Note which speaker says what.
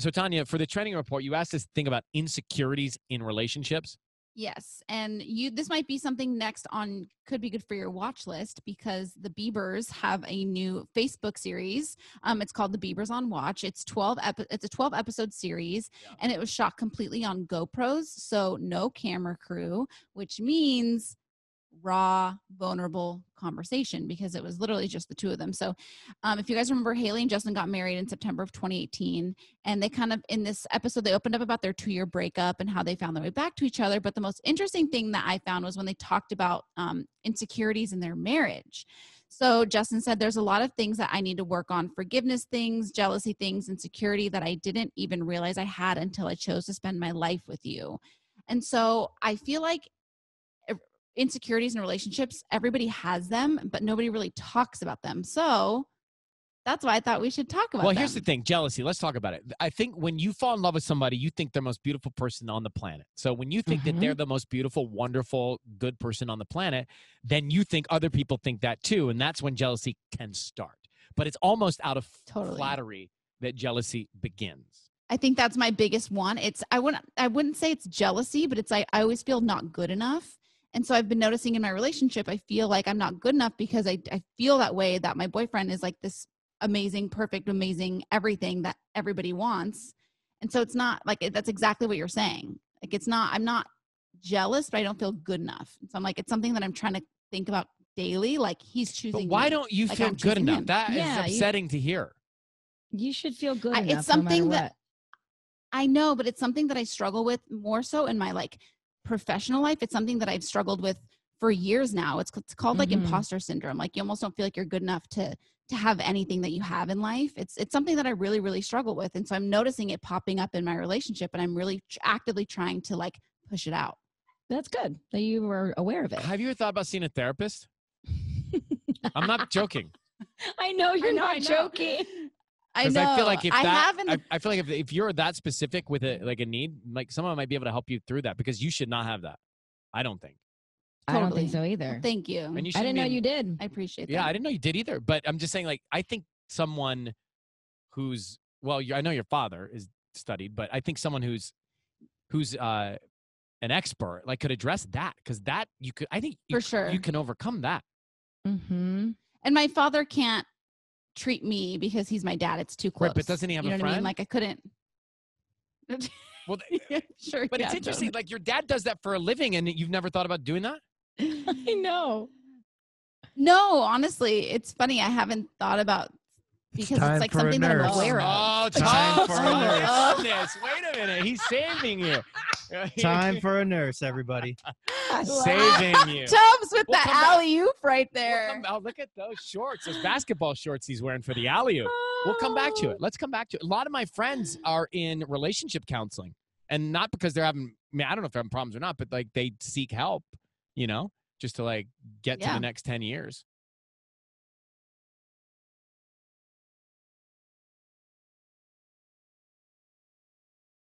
Speaker 1: So Tanya, for the trending report, you asked us to think about insecurities in relationships.
Speaker 2: Yes. And this might be something next on, could be good for your watch list, because the Biebers have a new Facebook series. It's called the Biebers on Watch. It's a 12 episode series, and it was shot completely on GoPros. So no camera crew, which means raw, vulnerable conversation, because it was literally just the two of them. So if you guys remember, Haley and Justin got married in September of 2018, and they kind of, in this episode, they opened up about their 2-year breakup and how they found their way back to each other. But the most interesting thing that I found was when they talked about insecurities in their marriage. So Justin said, there's a lot of things that I need to work on: forgiveness things, jealousy things, insecurity that I didn't even realize I had until I chose to spend my life with you. And so I feel like insecurities in relationships, everybody has them, but nobody really talks about them. So that's why I thought we should talk about them.
Speaker 1: Well, here's the thing, jealousy. Let's talk about it. I think when you fall in love with somebody, you think they're the most beautiful person on the planet. So when you think that they're the most beautiful, wonderful, good person on the planet, then you think other people think that too. And that's when jealousy can start. But it's almost out of flattery that jealousy begins.
Speaker 2: I think that's my biggest one. I wouldn't say it's jealousy, but it's like I always feel not good enough. And so I've been noticing in my relationship, I feel like I'm not good enough because I feel that way, that my boyfriend is like this amazing, perfect, amazing, everything that everybody wants. And so it's not like, that's exactly what you're saying. Like, I'm not jealous, but I don't feel good enough. So I'm like, it's something that I'm trying to think about daily. Like, he's choosing.
Speaker 1: But why
Speaker 2: me.
Speaker 1: don't you
Speaker 2: like,
Speaker 1: feel good enough?
Speaker 2: Him.
Speaker 1: That is upsetting to hear.
Speaker 3: You should feel good enough.
Speaker 2: It's something
Speaker 3: no matter
Speaker 2: that
Speaker 3: what.
Speaker 2: I know, but it's something that I struggle with more so in my like professional life. It's something that I've struggled with for years now. It's called like imposter syndrome. Like, you almost don't feel like you're good enough to have anything that you have in life. It's something that I really, really struggle with. And so I'm noticing it popping up in my relationship, and I'm really actively trying to like push it out.
Speaker 3: That's good that you were aware of it.
Speaker 1: Have you ever thought about seeing a therapist? I'm not joking.
Speaker 3: I know you're not joking.
Speaker 2: I know.
Speaker 1: I feel like I feel like if you're that specific with a need, like someone might be able to help you through that, because you should not have that. I don't think.
Speaker 3: I don't think so either.
Speaker 2: Well, thank you.
Speaker 1: And
Speaker 3: I didn't know you did.
Speaker 2: I appreciate that.
Speaker 1: Yeah, I didn't know you did either. But I'm just saying, like, I think someone who's, well, I know your father is studied, but I think someone who's an expert, like, could address that, because that you could, I think
Speaker 2: for sure
Speaker 1: you can overcome that.
Speaker 2: Mm-hmm. And my father can't treat me because he's my dad. It's too close.
Speaker 1: Right, but doesn't he have a friend?
Speaker 2: What I mean? Like, I couldn't.
Speaker 1: Well,
Speaker 2: sure.
Speaker 1: But it's interesting. Like, your dad does that for a living, and you've never thought about doing that?
Speaker 3: I know.
Speaker 2: No, honestly, it's funny. I haven't thought about, because it's like something that I'm aware of.
Speaker 1: Oh,
Speaker 4: time for a nurse.
Speaker 1: Wait a minute. He's saving you.
Speaker 4: Time for a nurse, everybody.
Speaker 1: Saving you.
Speaker 2: Tubbs with the alley-oop right there.
Speaker 1: Look at those shorts, those basketball shorts he's wearing for the alley-oop. We'll come back to it. Let's come back to it. A lot of my friends are in relationship counseling, and not because they're having, I mean, I don't know if they're having problems or not, but like they seek help, just to like get to the next 10 years.